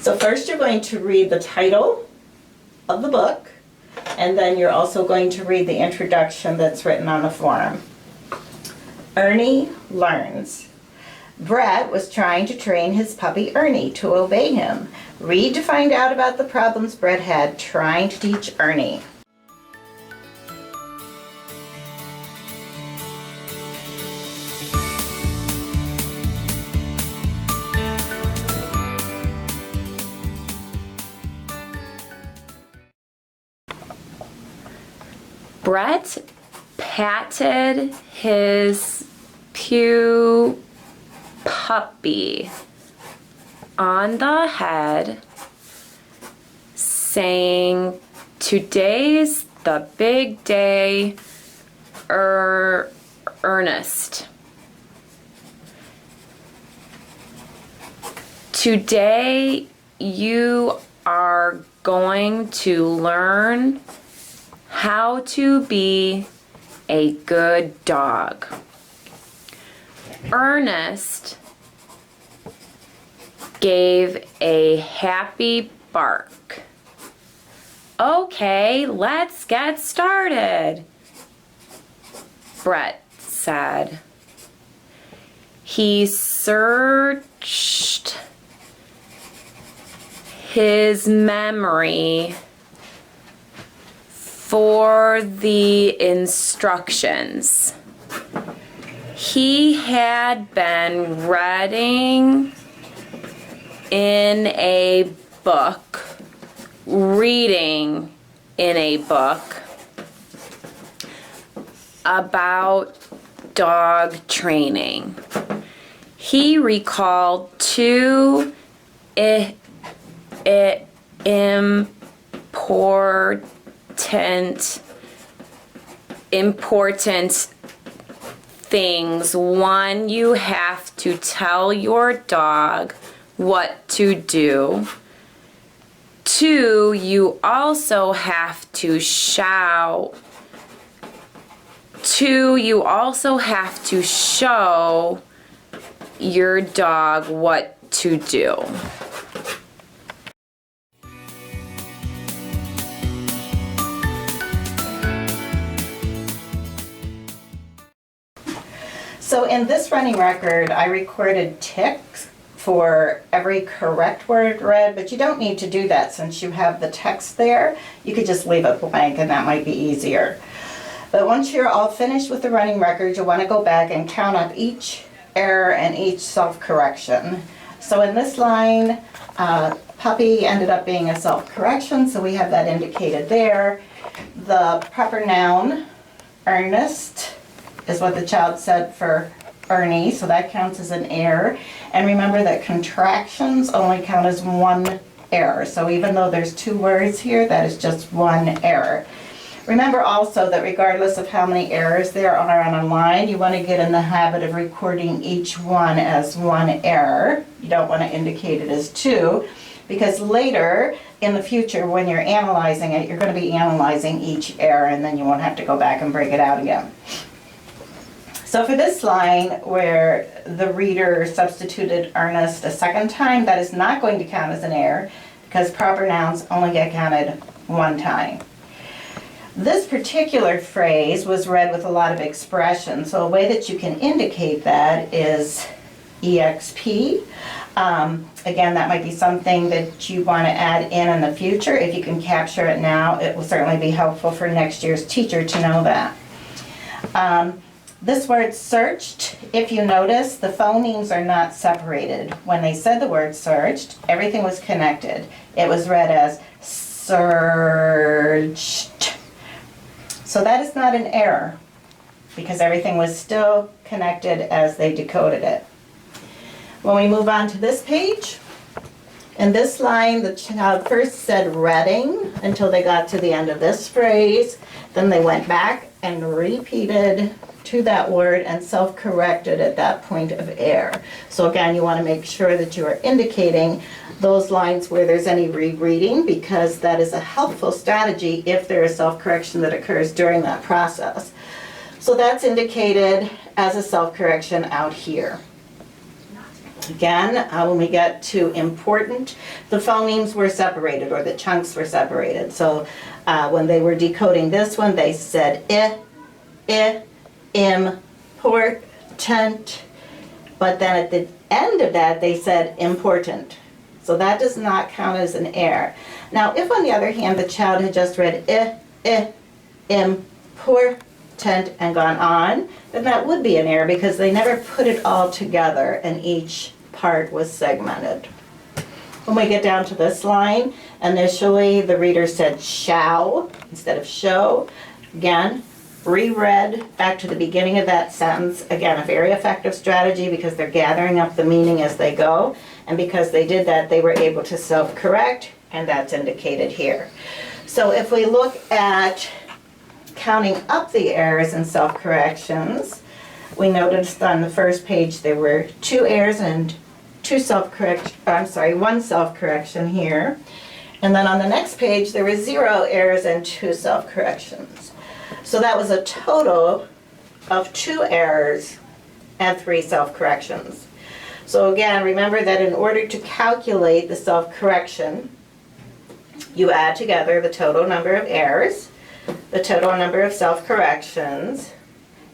So first you're going to read the title of the book, and then you're also going to read the introduction that's written on the form. Ernie learns. Brett was trying to train his puppy Ernie to obey him. Read to find out about the problems Brett had trying to teach Ernie. Brett patted his pew puppy on the head, saying, "Today's the big day, Ernest. Today you are going to learn how to be a good dog." Ernest gave a happy bark. "Okay, let's get started," Brett said. He searched his memory for the instructions. He had been reading in a book, reading in a book about dog training. He recalled two important things. One, you have to tell your dog what to do. Two, you also have to shout. Two, you also have to show your dog what to do. So in this running record, I recorded ticks for every correct word read, but you don't need to do that since you have the text there. You could just leave it blank and that might be easier. But once you're all finished with the running record, you'll want to go back and count up each error and each self-correction. So in this line, puppy ended up being a self-correction, so we have that indicated there. The proper noun, Ernest, is what the child said for Ernie, so that counts as an error. And remember that contractions only count as one error. So even though there's two words here, that is just one error. Remember also that regardless of how many errors there are on a line, you want to get in the habit of recording each one as one error. You don't want to indicate it as two, because later in the future when you're analyzing it, you're going to be analyzing each error and then you won't have to go back and break it out again. So for this line where the reader substituted Ernest a second time, that is not going to count as an error because proper nouns only get counted one time. This particular phrase was read with a lot of expression, so a way that you can indicate that is EXP. Again, that might be something that you want to add in the future. If you can capture it now, it will certainly be helpful for next year's teacher to know that. This word searched, if you notice, the phonemes are not separated. When they said the word searched, everything was connected. It was read as searched. So that is not an error because everything was still connected as they decoded it. When we move on to this page, in this line, the child first said reading until they got to the end of this phrase. Then they went back and repeated to that word and self-corrected at that point of error. So again, you want to make sure that you are indicating those lines where there's any rereading, because that is a helpful strategy if there is self-correction that occurs during that process. So that's indicated as a self-correction out here. Again, when we get to important, the phonemes were separated, or the chunks were separated. So when they were decoding this one, they said important, but then at the end of that, they said important. So that does not count as an error. Now, if on the other hand, the child had just read important and gone on, then that would be an error because they never put it all together and each part was segmented. When we get down to this line, initially the reader said shall instead of show. Again, reread back to the beginning of that sentence. Again, a very effective strategy because they're gathering up the meaning as they go. And because they did that, they were able to self-correct, and that's indicated here. So if we look at counting up the errors and self-corrections, we noticed on the first page there were 2 errors and one self-correction here. And then on the next page there were 0 errors and 2 self-corrections. So that was a total of 2 errors and 3 self-corrections. So again, remember that in order to calculate the self-correction, you add together the total number of errors, the total number of self-corrections,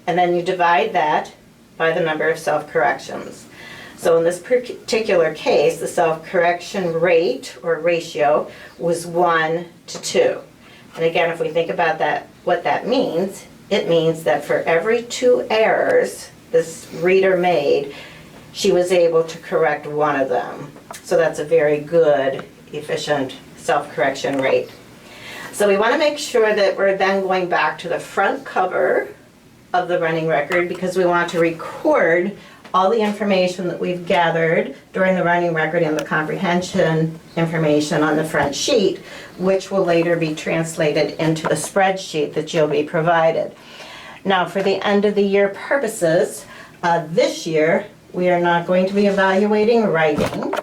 and then you divide that by the number of self-corrections. So in this particular case, the self-correction rate or ratio was 1 to 2. And again, if we think about that, what that means, it means that for every 2 errors this reader made, she was able to correct 1 of them. So that's a very good, efficient self-correction rate. So we want to make sure that we're then going back to the front cover of the running record because we want to record all the information that we've gathered during the running record and the comprehension information on the front sheet, which will later be translated into the spreadsheet that you'll be provided. Now, for the end of the year purposes, this year we are not going to be evaluating writing,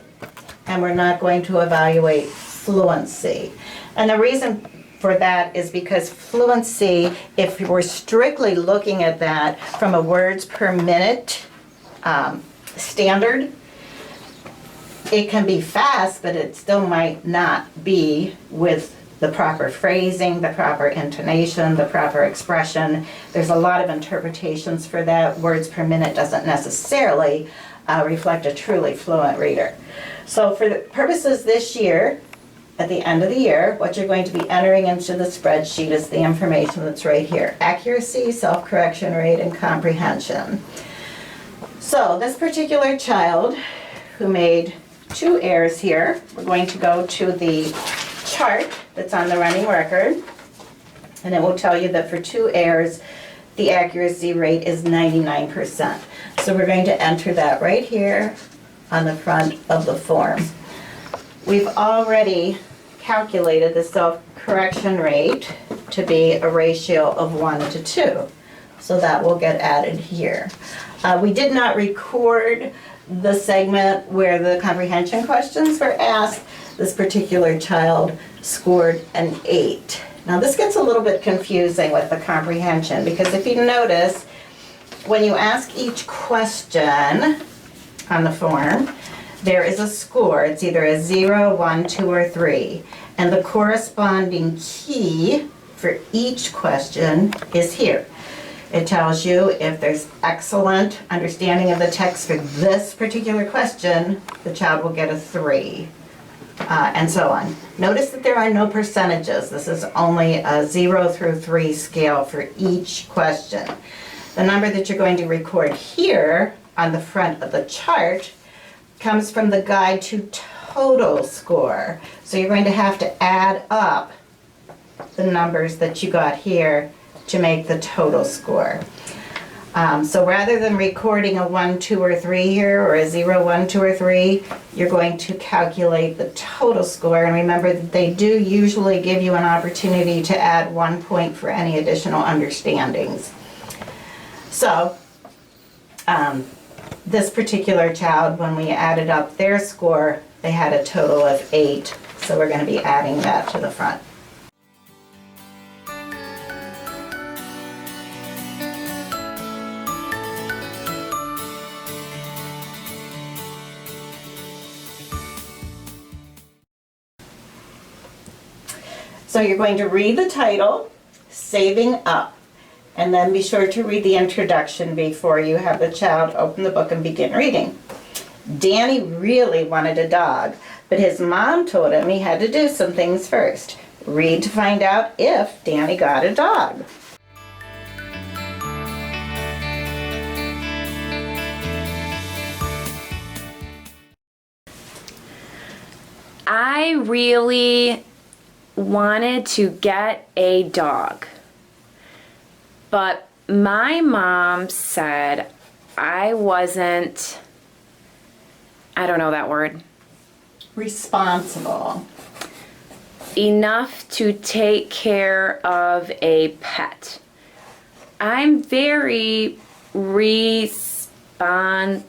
and we're not going to evaluate fluency. And the reason for that is because fluency, if we're strictly looking at that from a words per minute standard, it can be fast, but it still might not be with the proper phrasing, the proper intonation, the proper expression. There's a lot of interpretations for that. Words per minute doesn't necessarily reflect a truly fluent reader. So for the purposes this year, at the end of the year, what you're going to be entering into the spreadsheet is the information that's right here. Accuracy, self-correction rate, and comprehension. So this particular child who made 2 errors here, we're going to go to the chart that's on the running record, and it will tell you that for 2 errors, the accuracy rate is 99%. So we're going to enter that right here on the front of the form. We've already calculated the self-correction rate to be a ratio of 1 to 2. So that will get added here. We did not record the segment where the comprehension questions were asked. This particular child scored an 8. Now this gets a little bit confusing with the comprehension because if you notice, when you ask each question on the form, there is a score. It's either a 0, 1, 2, or 3. And the corresponding key for each question is here. It tells you if there's excellent understanding of the text for this particular question, the child will get a 3, and so on. Notice that there are no percentages. This is only a 0 through 3 scale for each question. The number that you're going to record here on the front of the chart comes from the guide to total score. So you're going to have to add up the numbers that you got here to make the total score. So rather than recording a 1, 2, or 3 here, or a 0, 1, 2, or 3, you're going to calculate the total score. And remember that they do usually give you an opportunity to add 1 point for any additional understandings. So this particular child, when we added up their score, they had a total of 8. So we're going to be adding that to the front. So you're going to read the title, Saving Up, and then be sure to read the introduction before you have the child open the book and begin reading. Danny really wanted a dog, but his mom told him he had to do some things first. Read to find out if Danny got a dog. I really wanted to get a dog, but my mom said I wasn't, I don't know that word, Responsible. enough to take care of a pet. I'm very responsible,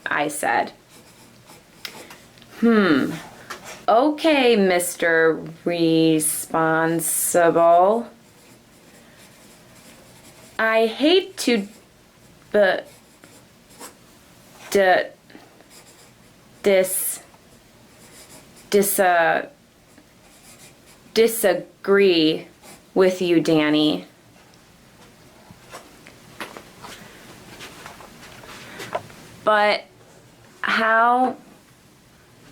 I said. Okay, Mr. Responsible. I hate to disagree with you, Danny. But how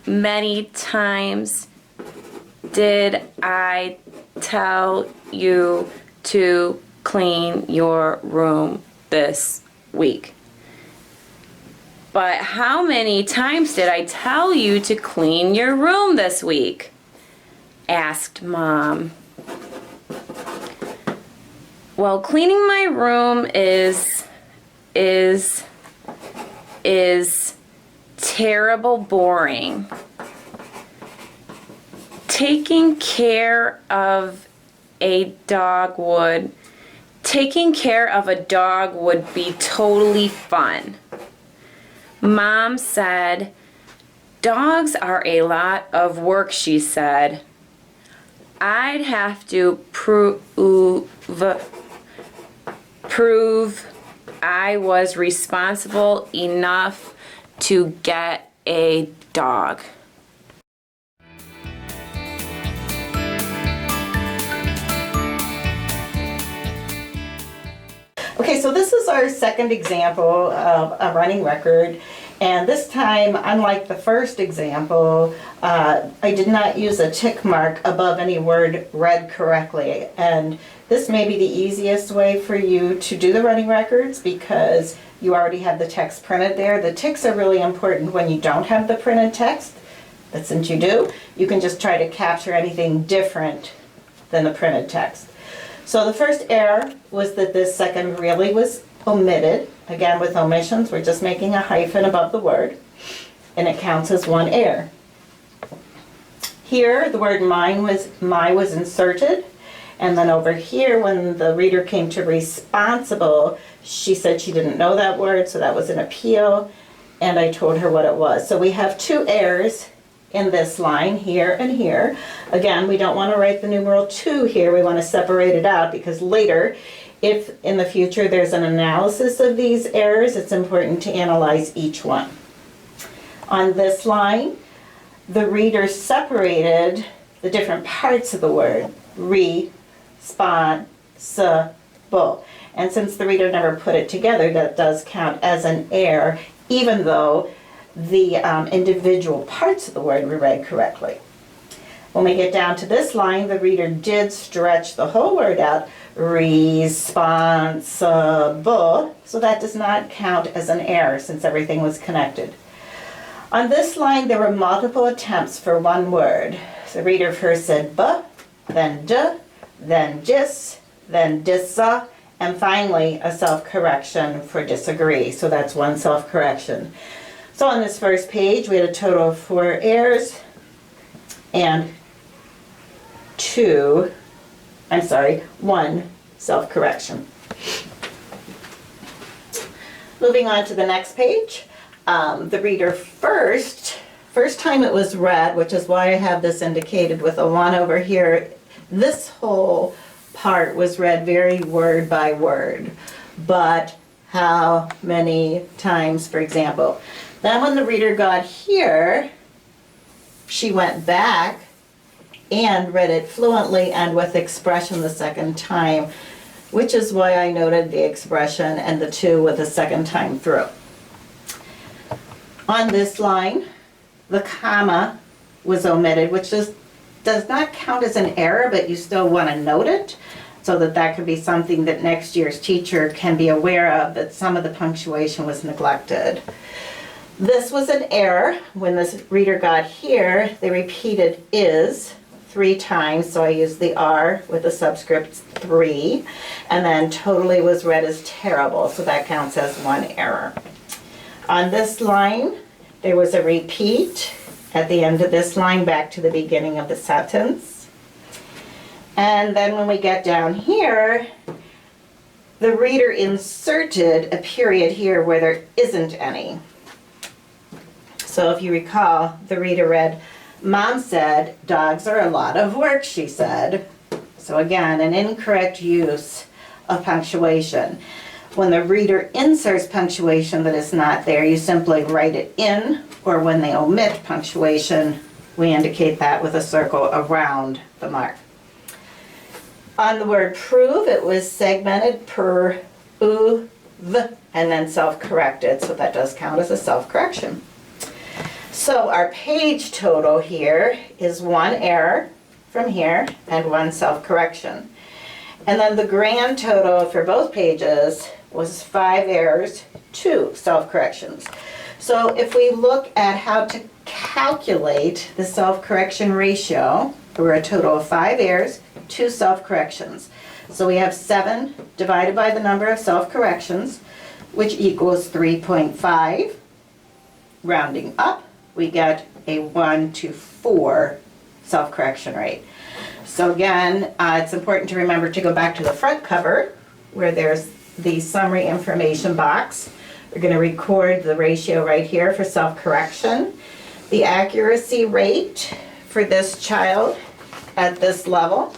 many times did I tell you to clean your room this week? But how many times did I tell you to clean your room this week? Asked Mom. Well, cleaning my room is terrible boring. Taking care of a dog would be totally fun. Mom said, dogs are a lot of work, she said. I'd have to prove I was responsible enough to get a dog. Okay, so this is our second example of a running record, and this time, unlike the first example, I did not use a tick mark above any word read correctly, and this may be the easiest way for you to do the running records because you already have the text printed there. The ticks are really important when you don't have the printed text, but since you do, you can just try to capture anything different than the printed text. So the first error was that this second really was omitted. Again, with omissions, we're just making a hyphen above the word, and it counts as one error. Here, the word my was inserted, and then over here, when the reader came to responsible, she said she didn't know that word, so that was an appeal, and I told her what it was. So we have two errors in this line, here and here. Again, we don't want to write the numeral 2 here, we want to separate it out because later, if in the future there's an analysis of these errors, it's important to analyze each one. On this line, the reader separated the different parts of the word, responsible. And since the reader never put it together, that does count as an error, even though the individual parts of the word were read correctly. When we get down to this line, the reader did stretch the whole word out, responsible, so that does not count as an error since everything was connected. On this line, there were multiple attempts for one word. The reader first said b, then d, then dis, then dissa, and finally a self-correction for disagree. So that's one self-correction. So on this first page, we had a total of 4 errors and 1 self-correction. Moving on to the next page, the reader first time it was read, which is why I have this indicated with a 1 over here, this whole part was read very word by word. But how many times, for example? Then when the reader got here, she went back and read it fluently and with expression the second time, which is why I noted the expression and the 2 with the second time through. On this line, the comma was omitted, which does not count as an error, but you still want to note it so that that could be something that next year's teacher can be aware of, that some of the punctuation was neglected. This was an error. When this reader got here, they repeated is 3 times, so I used the R with the subscript 3, and then totally was read as terrible, so that counts as 1 error. On this line, there was a repeat at the end of this line back to the beginning of the sentence. And then when we get down here, the reader inserted a period here where there isn't any. So if you recall, the reader read, "Mom said, dogs are a lot of work," she said. So again, an incorrect use of punctuation. When the reader inserts punctuation that is not there, you simply write it in, or when they omit punctuation, we indicate that with a circle around the mark. On the word prove, it was segmented per u, v, and then self-corrected, so that does count as a self-correction. So our page total here is 1 error from here and 1 self-correction. And then the grand total for both pages was 5 errors, 2 self-corrections. So if we look at how to calculate the self-correction ratio, we're a total of 5 errors, 2 self-corrections. So we have 7 divided by the number of self-corrections, which equals 3.5. Rounding up, we get a 1 to 4 self-correction rate. So again, it's important to remember to go back to the front cover where there's the summary information box. We're going to record the ratio right here for self-correction. The accuracy rate for this child at this level,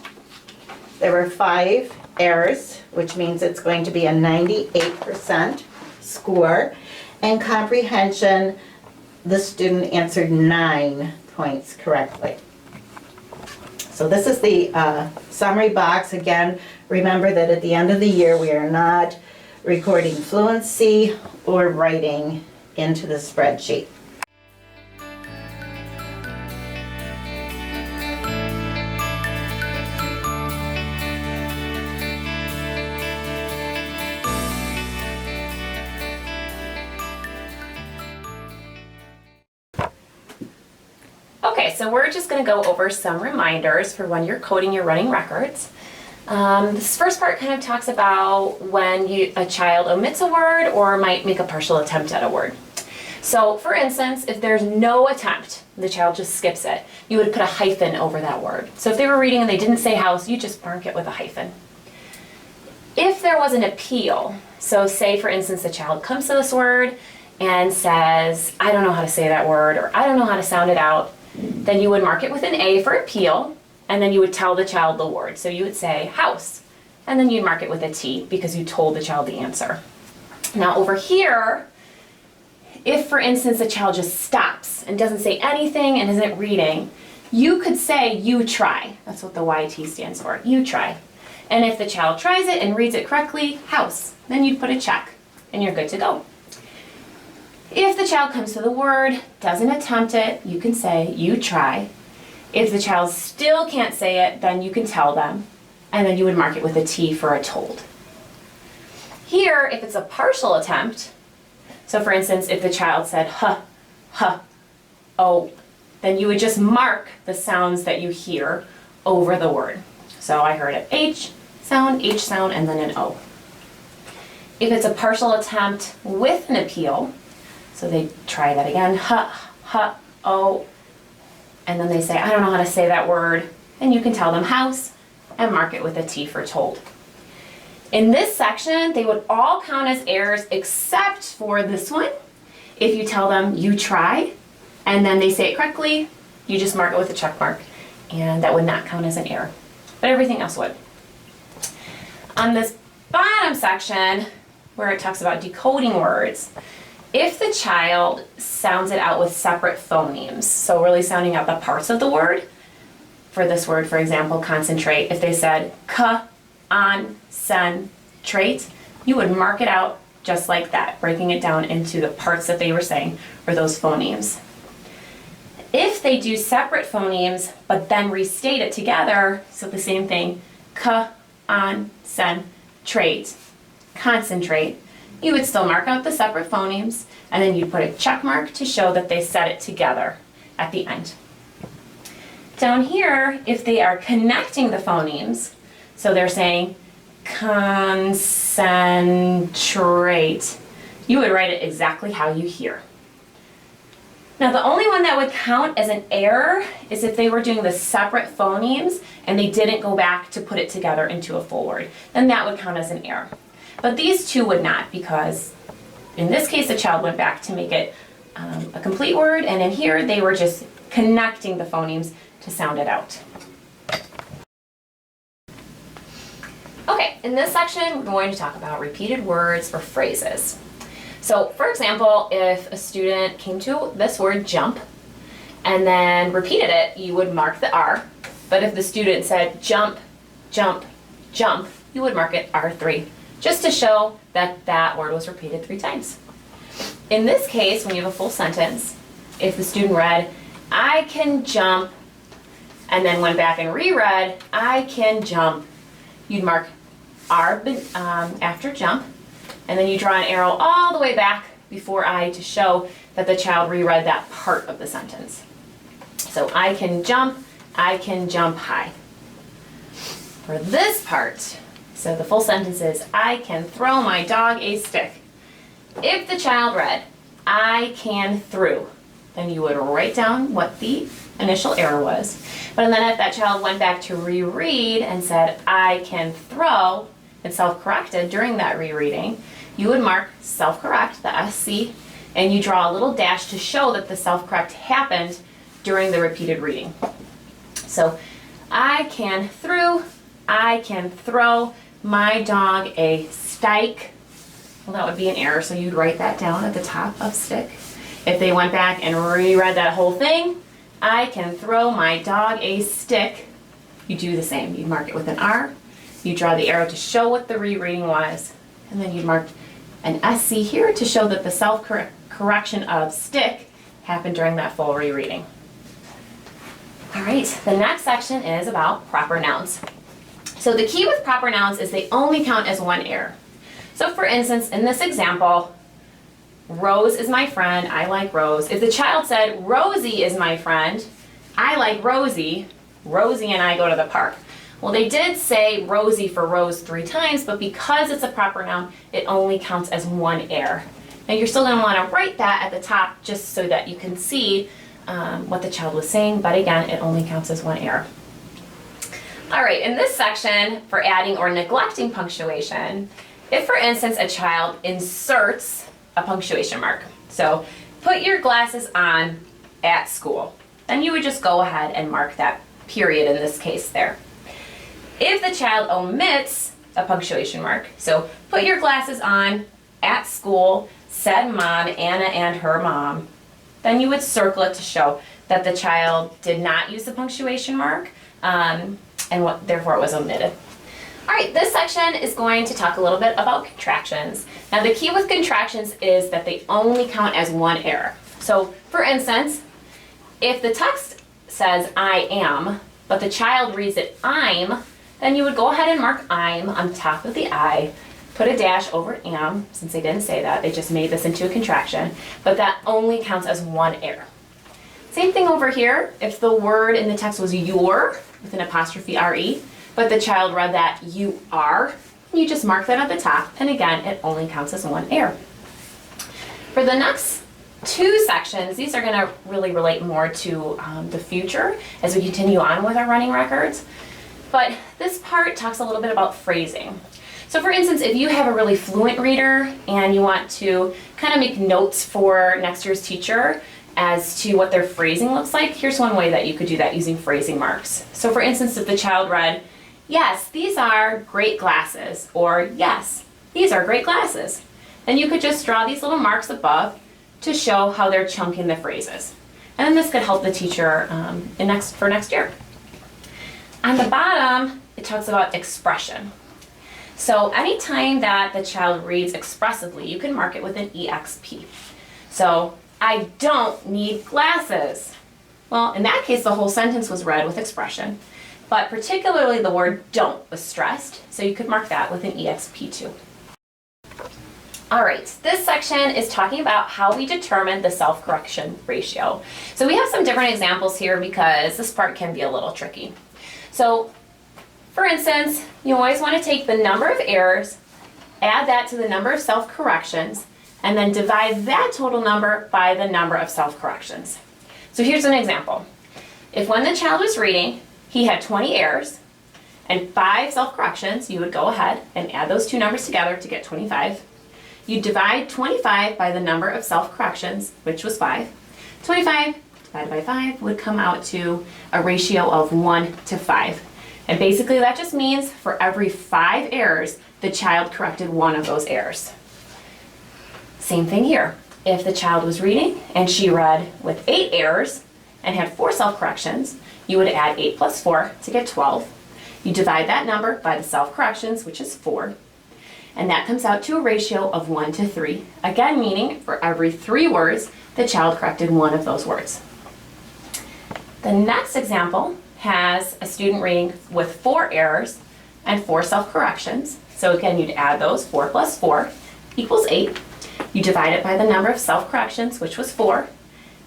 there were 5 errors, which means it's going to be a 98% score. And comprehension, the student answered 9 points correctly. So this is the summary box. Again, remember that at the end of the year, we are not recording fluency or writing into the spreadsheet. Okay, so we're just going to go over some reminders for when you're coding your running records. This first part kind of talks about when a child omits a word or might make a partial attempt at a word. So for instance, if there's no attempt, the child just skips it, you would put a hyphen over that word. So if they were reading and they didn't say house, you just mark it with a hyphen. If there was an appeal, so say for instance the child comes to this word and says, "I don't know how to say that word," or "I don't know how to sound it out," then you would mark it with an A for appeal, and then you would tell the child the word. So you would say house, and then you'd mark it with a T because you told the child the answer. Now over here, if for instance the child just stops and doesn't say anything and isn't reading, you could say you try. That's what the YT stands for, you try. And if the child tries it and reads it correctly, house, then you'd put a check and you're good to go. If the child comes to the word, doesn't attempt it, you can say you try. If the child still can't say it, then you can tell them, and then you would mark it with a T for a told. Here, if it's a partial attempt, so for instance, if the child said huh, huh, oh, then you would just mark the sounds that you hear over the word. So I heard an H sound, and then an O. If it's a partial attempt with an appeal, so they try that again, huh, huh, oh, and then they say, "I don't know how to say that word," and you can tell them house and mark it with a T for told. In this section, they would all count as errors except for this one. If you tell them you try, and then they say it correctly, you just mark it with a check mark, and that would not count as an error, but everything else would. On this bottom section, where it talks about decoding words, If the child sounds it out with separate phonemes, so really sounding out the parts of the word, for this word, for example, concentrate, if they said concentrate, you would mark it out just like that, breaking it down into the parts that they were saying, or those phonemes. If they do separate phonemes, but then restate it together, so the same thing, concentrate, you would still mark out the separate phonemes, and then you'd put a check mark to show that they said it together at the end. Down here, if they are connecting the phonemes, so they're saying concentrate, you would write it exactly how you hear. Now the only one that would count as an error is if they were doing the separate phonemes and they didn't go back to put it together into a full word. Then that would count as an error. But these two would not, because in this case the child went back to make it a complete word, and in here they were just connecting the phonemes to sound it out. Okay, in this section we're going to talk about repeated words or phrases. So for example, if a student came to this word jump and then repeated it, you would mark the R. But if the student said jump, jump, jump, you would mark it R3, just to show that that word was repeated 3 times. In this case, when you have a full sentence, if the student read, I can jump, and then went back and reread, I can jump, you'd mark R after jump, and then you draw an arrow all the way back before I to show that the child reread that part of the sentence. So I can jump high. For this part, so the full sentence is, I can throw my dog a stick. If the child read, I can threw, then you would write down what the initial error was. But then if that child went back to reread and said, I can throw, and self-corrected during that rereading, you would mark self-correct, the SC, and you draw a little dash to show that the self-correct happened during the repeated reading. So, I can throw my dog a stike. Well, that would be an error, so you'd write that down at the top of stick. If they went back and reread that whole thing, I can throw my dog a stick, you do the same. You'd mark it with an R, you draw the arrow to show what the rereading was, and then you'd mark an SC here to show that the self-correction of stick happened during that full rereading. All right, the next section is about proper nouns. So the key with proper nouns is they only count as 1 error. So for instance, in this example, Rose is my friend, I like Rose. If the child said, Rosie is my friend, I like Rosie, Rosie and I go to the park. Well, they did say Rosie for Rose 3 times, but because it's a proper noun, it only counts as 1 error. Now you're still going to want to write that at the top just so that you can see what the child was saying, but again, it only counts as 1 error. All right, in this section, for adding or neglecting punctuation, if for instance a child inserts a punctuation mark, so put your glasses on at school, then you would just go ahead and mark that period in this case there. If the child omits a punctuation mark, so put your glasses on at school, said mom, Anna and her mom, then you would circle it to show that the child did not use the punctuation mark and therefore it was omitted. All right, this section is going to talk a little bit about contractions. Now the key with contractions is that they only count as 1 error. So for instance, if the text says I am, but the child reads it I'm, then you would go ahead and mark I'm on top of the I, put a dash over am, since they didn't say that, they just made this into a contraction, but that only counts as 1 error. Same thing over here, if the word in the text was your, with an apostrophe RE, but the child read that you are, you just mark that at the top, and again, it only counts as 1 error. For the next 2 sections, these are going to really relate more to the future as we continue on with our running records. But this part talks a little bit about phrasing. So for instance, if you have a really fluent reader and you want to kind of make notes for next year's teacher as to what their phrasing looks like, here's one way that you could do that using phrasing marks. So for instance, if the child read, yes, these are great glasses, or yes, these are great glasses, then you could just draw these little marks above to show how they're chunking the phrases. And then this could help the teacher for next year. On the bottom, it talks about expression. So anytime that the child reads expressively, you can mark it with an EXP. So, I don't need glasses. Well, in that case, the whole sentence was read with expression, but particularly the word don't was stressed, so you could mark that with an EXP too. All right, this section is talking about how we determine the self-correction ratio. So we have some different examples here because this part can be a little tricky. So, for instance, you always want to take the number of errors, add that to the number of self-corrections, and then divide that total number by the number of self-corrections. So here's an example. If when the child was reading, he had 20 errors and 5 self-corrections, you would go ahead and add those two numbers together to get 25. You divide 25 by the number of self-corrections, which was 5. 25 divided by 5 would come out to a ratio of 1 to 5. And basically that just means for every 5 errors, the child corrected one of those errors. Same thing here. If the child was reading and she read with 8 errors and had 4 self-corrections, you would add 8 plus 4 to get 12. You divide that number by the self-corrections, which is 4. And that comes out to a ratio of 1 to 3. Again, meaning for every 3 words, the child corrected one of those words. The next example has a student reading with 4 errors and 4 self-corrections. So again, you'd add those. 4 plus 4 equals 8. You divide it by the number of self-corrections, which was 4.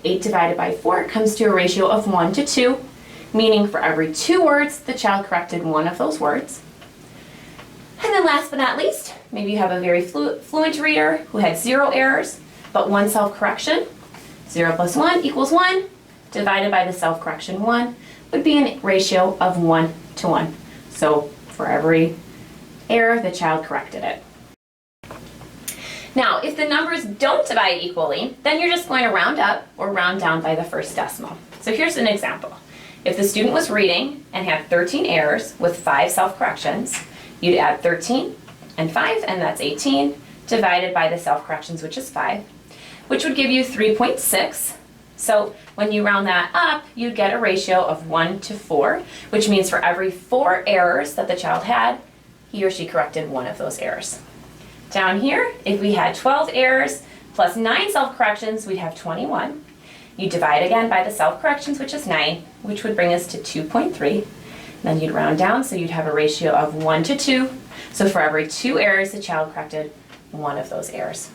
8 divided by 4 comes to a ratio of 1 to 2, meaning for every 2 words, the child corrected one of those words. And then last but not least, maybe you have a very fluent reader who had 0 errors, but 1 self-correction. 0 plus 1 equals 1, divided by the self-correction 1 would be a ratio of 1 to 1. So for every error, the child corrected it. Now, if the numbers don't divide equally, then you're just going to round up or round down by the first decimal. So here's an example. If the student was reading and had 13 errors with 5 self-corrections, you'd add 13 and 5, and that's 18, divided by the self-corrections, which is 5, which would give you 3.6. So when you round that up, you'd get a ratio of 1 to 4, which means for every 4 errors that the child had, he or she corrected one of those errors. Down here, if we had 12 errors plus 9 self-corrections, we'd have 21. You divide again by the self-corrections, which is 9, which would bring us to 2.3. Then you'd round down, so you'd have a ratio of 1 to 2. So for every 2 errors, the child corrected one of those errors.